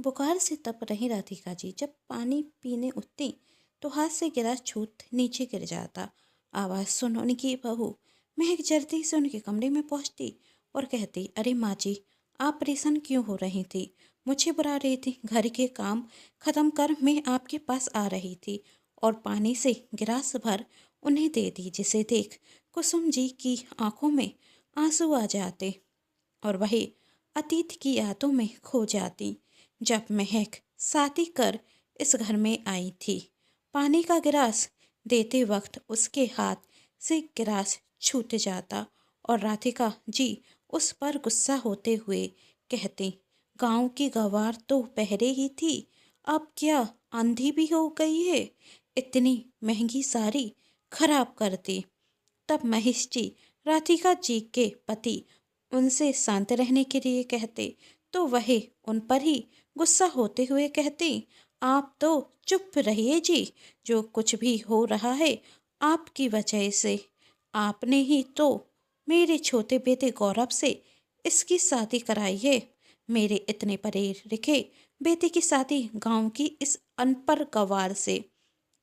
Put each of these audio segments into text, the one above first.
बुखार से तप रही राधिका जी जब पानी पीने उठती तो हाथ से गिलास छूट नीचे गिर जाता। आवाज़ सुन उनकी बहू महक जल्दी से उनके कमरे में पहुंचती और कहती, अरे माँ जी, आप परेशान क्यों हो रही थी? मुझे बुला रही थी। घर के काम खत्म कर मैं आपके पास आ रही थी और पानी से गिलास भर उन्हें दे दी, जिसे देख कुसुम जी की आंखों में आंसू आ जाते और वही अतीत की यादों में खो जाती जब महक शादी कर इस घर में आई थी। पानी का गिलास देते वक्त उसके हाथ से गिलास छूट जाता और राधिका जी उस पर गुस्सा होते हुए कहती, गांव की गवार तो पहले ही थी, अब क्या आंधी भी हो गई है? इतनी महंगी साड़ी खराब कर दी। तब महेश जी राधिका जी के पति उनसे शांत रहने के लिए कहते तो वह उन पर ही गुस्सा होते हुए कहती, आप तो चुप रहिए जी, जो कुछ भी हो रहा है आपकी वजह से। आपने ही तो मेरे छोटे बेटे गौरव से इसकी शादी कराई है। मेरे इतने पढ़े लिखे बेटे की शादी गांव की इस अनपढ़ गवार से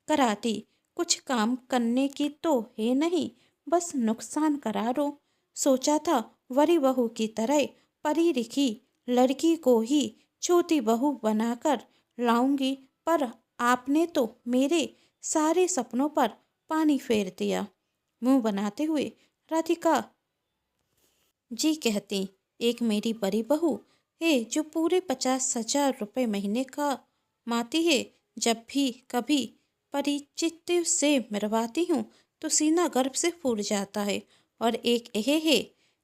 कराती। कुछ काम करने की तो है नहीं, बस नुकसान करा रो। सोचा था वरी बहू की तरह पढ़ी लिखी लड़की को ही छोटी बहू बनाकर लाऊंगी, पर आपने तो मेरे सारे सपनों पर पानी फेर दिया। मुंह बनाते हुए राधिका जी कहती, एक मेरी बड़ी बहू है जो पूरे 50,000 रुपये महीने का माती है। जब भी कभी परिचित से मिलवाती हूँ तो सीना गर्भ से फूट जाता है। और एक यह है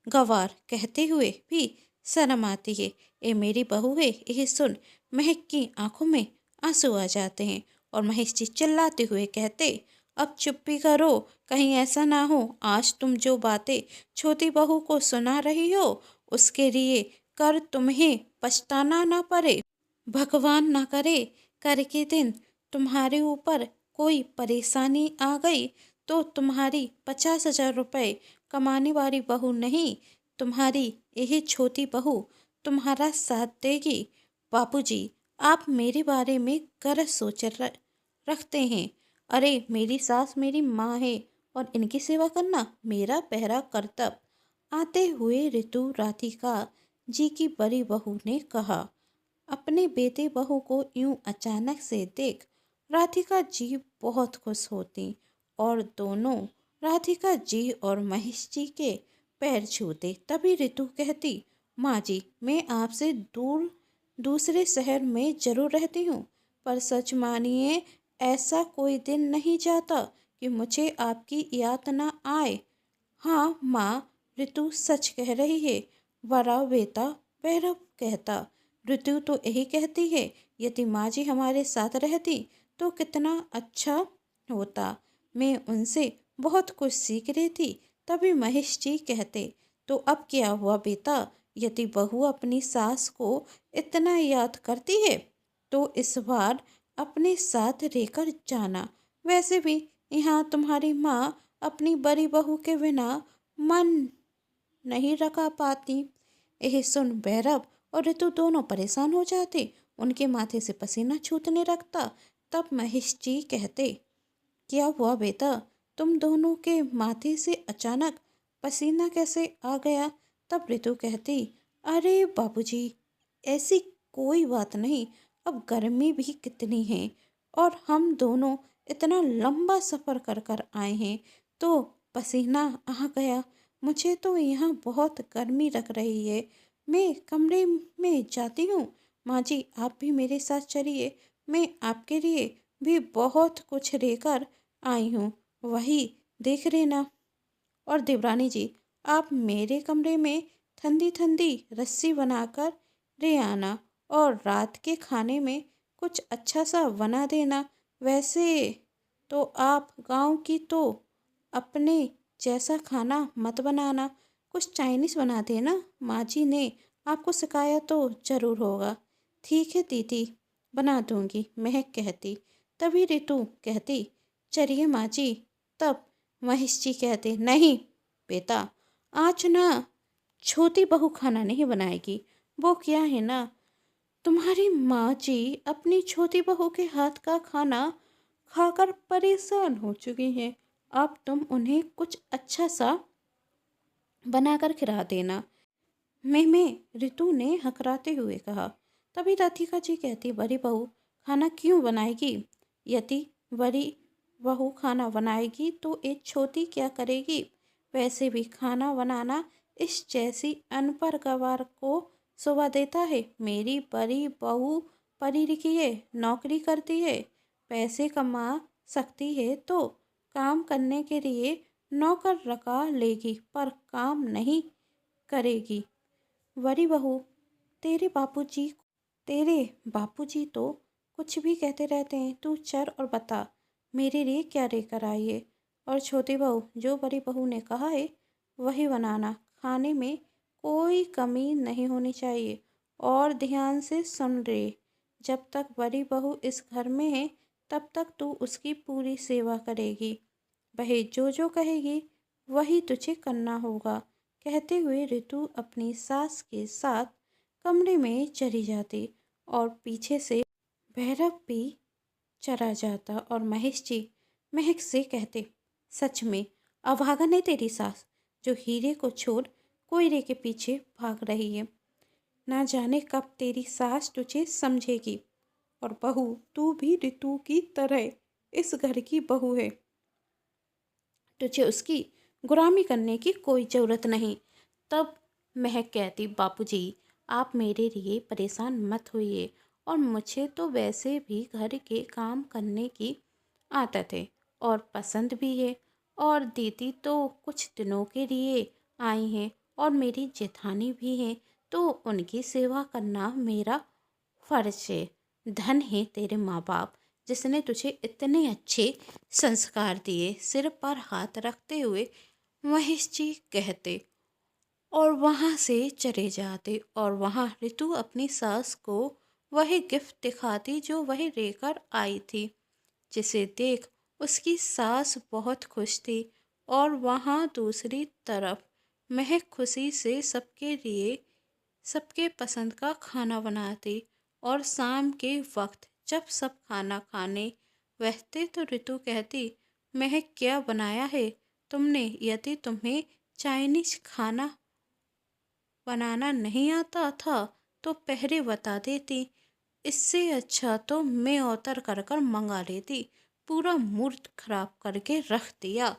गवार कहते हुए भी शर्म आती है। ये मेरी बहू है, यह सुन महक की आंखों में आंसू आ जाते हैं और महेश जी चिल्लाते हुए कहते, अब चुप्पी करो, कहीं ऐसा ना हो आज तुम जो बातें छोटी बहू को सुना रही हो उसके लिए कर तुम्हें पछताना ना पड़े। भगवान ना करे कर के दिन तुम्हारे ऊपर कोई परेशानी आ गई तो तुम्हारी 50,000 रुपये कमाने वाली बहू नहीं, तुम्हारी यही छोटी बहू तुम्हारा साथ देगी। बापूजी, आप मेरे बारे में गलत सोच रखते हैं। अरे मेरी सास मेरी माँ है और इनकी सेवा करना मेरा पहला कर्तव्य। आते हुए ऋतु राधिका जी की बड़ी बहू ने कहा। अपने बेटे बहू को यूं अचानक से देख राधिका जी बहुत खुश होती और दोनों राधिका जी और महेश जी के पैर छूते। तभी ऋतु कहती, माँ जी, मैं आपसे दूर दूसरे शहर में जरूर रहती हूँ, पर सच मानिए ऐसा कोई दिन नहीं जाता कि मुझे आपकी याद ना आए। हाँ माँ, ऋतु सच कह रही है, वरा बेटा भैरव कहता। ऋतु तो यही कहती है, यदि माँ जी हमारे साथ रहती तो कितना अच्छा होता। मैं उनसे बहुत कुछ सीख रही थी। तभी महेश जी कहते, तो अब क्या हुआ बेटा, यदि बहू अपनी सास को इतना याद करती है तो इस बार अपने साथ रहकर जाना। वैसे भी यहाँ तुम्हारी माँ अपनी बड़ी बहू के बिना मन नहीं रखा पाती। यह सुन भैरव और ऋतु दोनों परेशान हो जाते, उनके माथे से पसीना छूटने लगता। तब महेश जी कहते, क्या हुआ बेटा, तुम दोनों के माथे से अचानक पसीना कैसे आ गया? तब ऋतु कहती, अरे बाबूजी, ऐसी कोई बात नहीं, अब गर्मी भी कितनी है और हम दोनों इतना लंबा सफ़र कर कर आए हैं तो पसीना आ गया। मुझे तो यहाँ बहुत गर्मी लग रही है, मैं कमरे में जाती हूँ। माँ जी, आप भी मेरे साथ चलिए, मैं आपके लिए भी बहुत कुछ लेकर आई हूँ, वही देख लेना। और देवरानी जी, आप मेरे कमरे में ठंडी ठंडी रस्सी बनाकर ले आना और रात के खाने में कुछ अच्छा सा बना देना। वैसे तो आप गांव की तो अपने जैसा खाना मत बनाना, कुछ चाइनीज़ बना देना। माँ जी ने आपको सिखाया तो ज़रूर होगा। ठीक है दीदी, बना दूंगी, महक कहती। तभी ऋतु कहती, चलिए माँ जी। तब महेश जी कहते, नहीं बेटा, आज ना छोटी बहू खाना नहीं बनाएगी। वो क्या है ना, तुम्हारी माँ जी अपनी छोटी बहू के हाथ का खाना खाकर परेशान हो चुकी हैं। अब तुम उन्हें कुछ अच्छा सा बनाकर खिला देना। मैं ऋतु ने हकराते हुए कहा। तभी राधिका जी कहती, बड़ी बहू खाना क्यों बनाएगी? यदि बड़ी बहू खाना बनाएगी तो एक छोटी क्या करेगी? वैसे भी खाना बनाना इस जैसी अनपढ़ गवार को शोभा देता है। मेरी बड़ी बहू पढ़ी लिखी है, नौकरी करती है, पैसे कमा सकती है तो काम करने के लिए नौकर रखा लेगी, पर काम नहीं करेगी। बड़ी बहू, तेरे बापूजी तेरे बापूजी तो कुछ भी कहते रहते हैं। तू चल और बता मेरे लिए क्या लेकर आई है। और छोटी बहू, जो बड़ी बहू ने कहा है वही बनाना। खाने में कोई कमी नहीं होनी चाहिए। और ध्यान से सुन रे, जब तक बड़ी बहू इस घर में है तब तक तू उसकी पूरी सेवा करेगी। वह जो कहेगी वही तुझे करना होगा। कहते हुए ऋतु अपनी सास के साथ कमरे में चली जाती और पीछे से भैरव भी चला जाता और महेश जी महक से कहते, सच में अभागन है तेरी सास, जो हीरे को छोड़ कोयले के पीछे भाग रही है। ना जाने कब तेरी सास तुझे समझेगी। और बहू, तू भी ऋतु की तरह इस घर की बहू है, तुझे उसकी गुलामी करने की कोई ज़रूरत नहीं। तब महक कहती, बापूजी आप मेरे लिए परेशान मत होइए, और मुझे तो वैसे भी घर के काम करने की आदत है और पसंद भी है। और दीदी तो कुछ दिनों के लिए आई हैं और मेरी जेठानी भी हैं, तो उनकी सेवा करना मेरा फर्ज है। धन है तेरे माँ बाप जिसने तुझे इतने अच्छे संस्कार दिए। सिर पर हाथ रखते हुए महेश जी कहते और वहाँ से चले जाते। और वहाँ ऋतु अपनी सास को वही गिफ्ट दिखाती जो वही लेकर आई थी, जिसे देख उसकी सास बहुत खुश थी। और वहाँ दूसरी तरफ महक खुशी से सबके लिए सबके पसंद का खाना बनाती। और शाम के वक्त जब सब खाना खाने बैठते तो ऋतु कहती, महक क्या बनाया है तुमने? यदि तुम्हें चाइनीज खाना बनाना नहीं आता था तो पहले बता देती। इससे अच्छा तो मैं उतर कर कर मंगा लेती। पूरा मूड खराब करके रख दिया।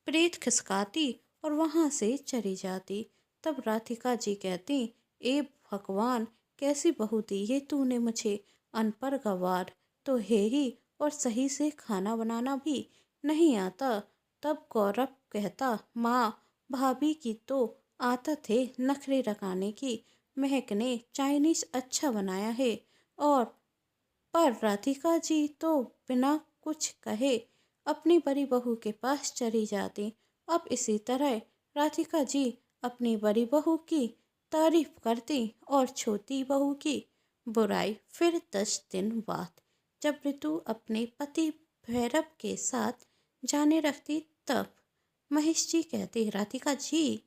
प्रेत खिसकाती और वहाँ से चली जाती। तब राधिका जी कहती, ए भगवान, कैसी बहू दी है तूने मुझे। अनपढ़ गवार तो है ही और सही से खाना बनाना भी नहीं आता। तब गौरव कहता, माँ भाभी की तो आदत है नखरे लगाने की। महक ने चाइनीज अच्छा बनाया है। और पर राधिका जी तो बिना कुछ कहे अपनी बड़ी बहू के पास चली जाती। अब इसी तरह राधिका जी अपनी बड़ी बहू की तारीफ करती और छोटी बहू की बुराई। फिर 10 दिन बाद जब ऋतु अपने पति भैरव के साथ जाने रखती, तब महेश जी कहते, राधिका जी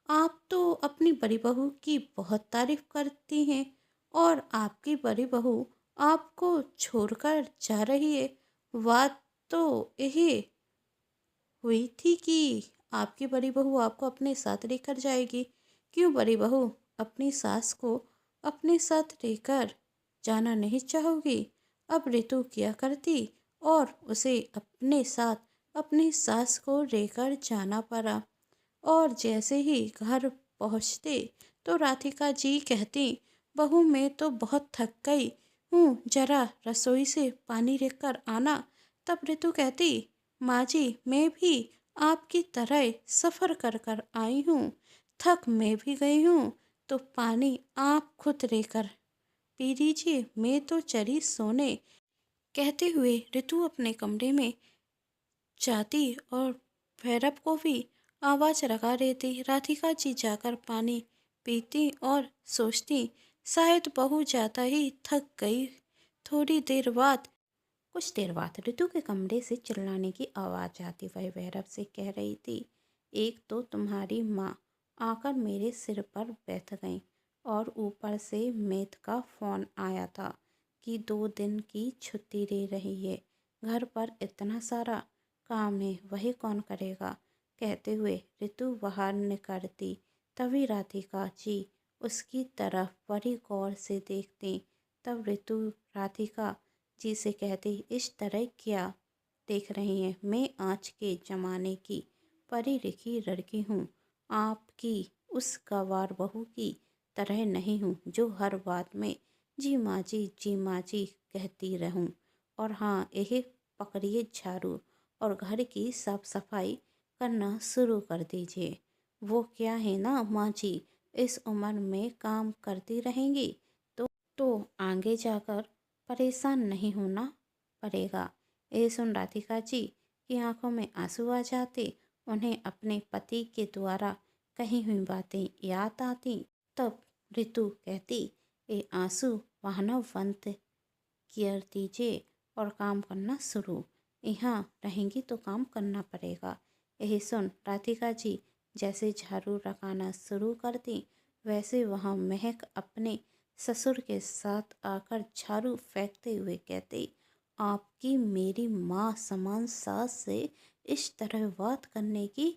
आप तो अपनी बड़ी बहू की बहुत तारीफ करती हैं, और आपकी बड़ी बहू आपको छोड़कर जा रही है। बात तो यही हुई थी कि आपकी बड़ी बहू आपको अपने साथ लेकर जाएगी। क्यों बड़ी बहू अपनी सास को अपने साथ लेकर जाना नहीं चाहोगी? अब ऋतु क्या करती और उसे अपने साथ अपनी सास को लेकर जाना पड़ा। और जैसे ही घर पहुँचते तो राधिका जी कहती, बहू मैं तो बहुत थक गई हूँ, जरा रसोई से पानी लेकर आना। तब ऋतु कहती, माँ जी मैं भी आपकी तरह सफ़र कर कर आई हूँ, थक मैं भी गई हूँ, तो पानी आप खुद लेकर पी लीजिए, मैं तो चली सोने। कहते हुए ऋतु अपने कमरे में जाती और भैरव को भी आवाज़ लगा देती। राधिका जी जाकर पानी पीती और सोचती, शायद बहू ज़्यादा ही थक गई। थोड़ी देर बाद कुछ देर बाद ऋतु के कमरे से चिल्लाने की आवाज़ आती। वह भैरव से कह रही थी, एक तो तुम्हारी माँ आकर मेरे सिर पर बैठ गई और ऊपर से मेत का फ़ोन आया था कि 2 दिन की छुट्टी ले रही है। घर पर इतना सारा काम है, वही कौन करेगा। कहते हुए ऋतु बाहर निकलती, तभी राधिका जी उसकी तरफ बड़ी गौर से देखती। तब ऋतु राधिका जी से कहती, इस तरह क्या देख रही हैं? मैं आज के ज़माने की पढ़ी लिखी लड़की हूँ, आपकी उस गंवार बहू की तरह नहीं हूँ जो हर बात में जी माँ जी कहती रहूँ। और हाँ, यह पकड़िए झाड़ू और घर की साफ सफाई करना शुरू कर दीजिए। वो क्या है ना माँ जी, इस उम्र में काम करती रहेंगी तो आगे जाकर परेशान नहीं होना पड़ेगा। ये सुन राधिका जी की आंखों में आंसू आ जाते। उन्हें अपने पति के द्वारा कही हुई बातें याद आती। तब ऋतु कहती, ये आंसू बहाना बंद कर दीजिए और काम करना शुरू। यहाँ रहेंगी तो काम करना पड़ेगा। यही सुन राधिका जी जैसे झाड़ू लगाना शुरू करती, वैसे वहाँ महक अपने ससुर के साथ आकर झाड़ू फेंकते हुए कहते, आपकी मेरी माँ समान सास से इस तरह बात करने की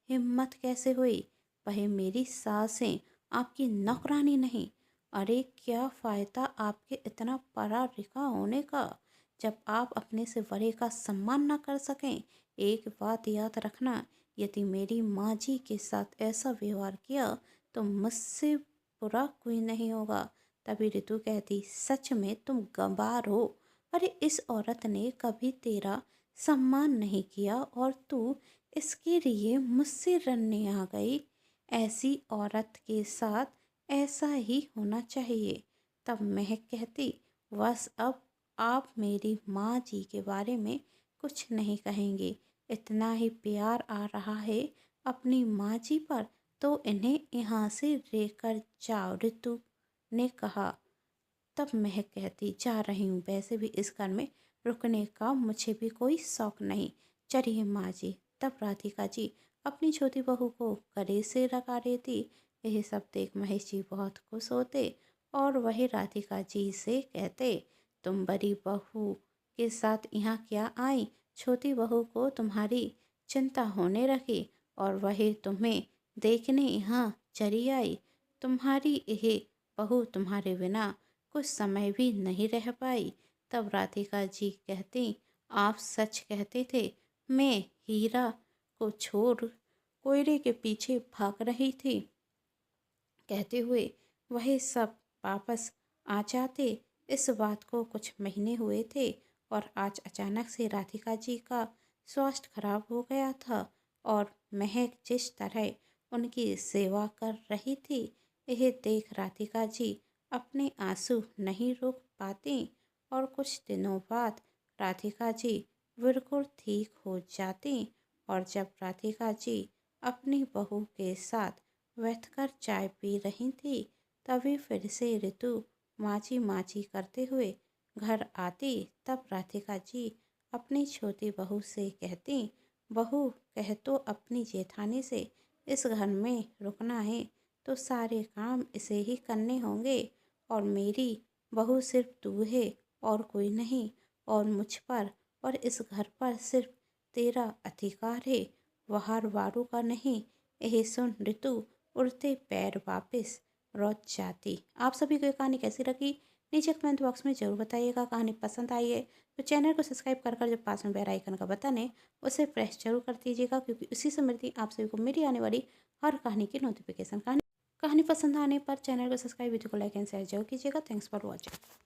हिम्मत कैसे हुई? वह मेरी सास हैं, आपकी नौकरानी नहीं। अरे क्या फ़ायदा आपके इतना पढ़ा लिखा होने का, जब आप अपने से बड़े का सम्मान न कर सकें। एक बात याद रखना, यदि मेरी माँ जी के साथ ऐसा व्यवहार किया तो मुझसे बुरा कोई नहीं होगा। तभी ऋतु कहती, सच में तुम गंवार हो। अरे इस औरत ने कभी तेरा सम्मान नहीं किया और तू इसके लिए मुझसे लड़ने आ गई। ऐसी औरत के साथ ऐसा ही होना चाहिए। तब महक कहती, बस अब आप मेरी माँ जी के बारे में कुछ नहीं कहेंगे। इतना ही प्यार आ रहा है अपनी माँ जी पर तो इन्हें यहाँ से लेकर जाओ, ऋतु ने कहा। तब महक कहती, जा रही हूँ, वैसे भी इस घर में रुकने का मुझे भी कोई शौक नहीं। चलिए माँ जी। तब राधिका जी अपनी छोटी बहू को गले से लगा देती। यह सब देख महेश जी बहुत खुश होते और वही राधिका जी से कहते, तुम बड़ी बहू के साथ यहाँ क्या आई? छोटी बहू को तुम्हारी चिंता होने रखी और वही तुम्हें देखने यहाँ चली आई। तुम्हारी यह बहू तुम्हारे बिना कुछ समय भी नहीं रह पाई। तब राधिका जी कहती, आप सच कहते थे, मैं हीरा को छोड़ कोयले के पीछे भाग रही थी। कहते हुए वही सब वापस आ जाते। इस बात को कुछ महीने हुए थे और आज अचानक से राधिका जी का स्वास्थ्य खराब हो गया था और महक जिस तरह उनकी सेवा कर रही थी, यह देख राधिका जी अपने आंसू नहीं रोक पाती और कुछ दिनों बाद राधिका जी बिल्कुल ठीक हो जाती। और जब राधिका जी अपनी बहू के साथ बैठकर चाय पी रही थी, तभी फिर से ऋतु माची करते हुए घर आती। तब राधिका जी अपनी छोटी बहू से कहती, बहू कह तो अपनी जेठानी से इस घर में रुकना है तो सारे काम इसे ही करने होंगे और मेरी बहू सिर्फ तू है और कोई नहीं और मुझ पर और इस घर पर सिर्फ तेरा अधिकार है, बाहर वालों का नहीं। यही सुन ऋतु उड़ते पैर वापस लौट जाती। आप सभी को ये कहानी कैसी लगी नीचे कमेंट बॉक्स में ज़रूर बताइएगा। कहानी पसंद आई है तो चैनल को सब्सक्राइब कर जो पास में बेल आइकन का बटन है उसे प्रेस जरूर कर दीजिएगा, क्योंकि उसी से मिलती आप सभी को मेरी आने वाली हर कहानी की नोटिफिकेशन। कहानी पसंद आने पर चैनल को सब्सक्राइब, वीडियो को लाइक एंड शेयर जरूर कीजिएगा। Thanks for watching.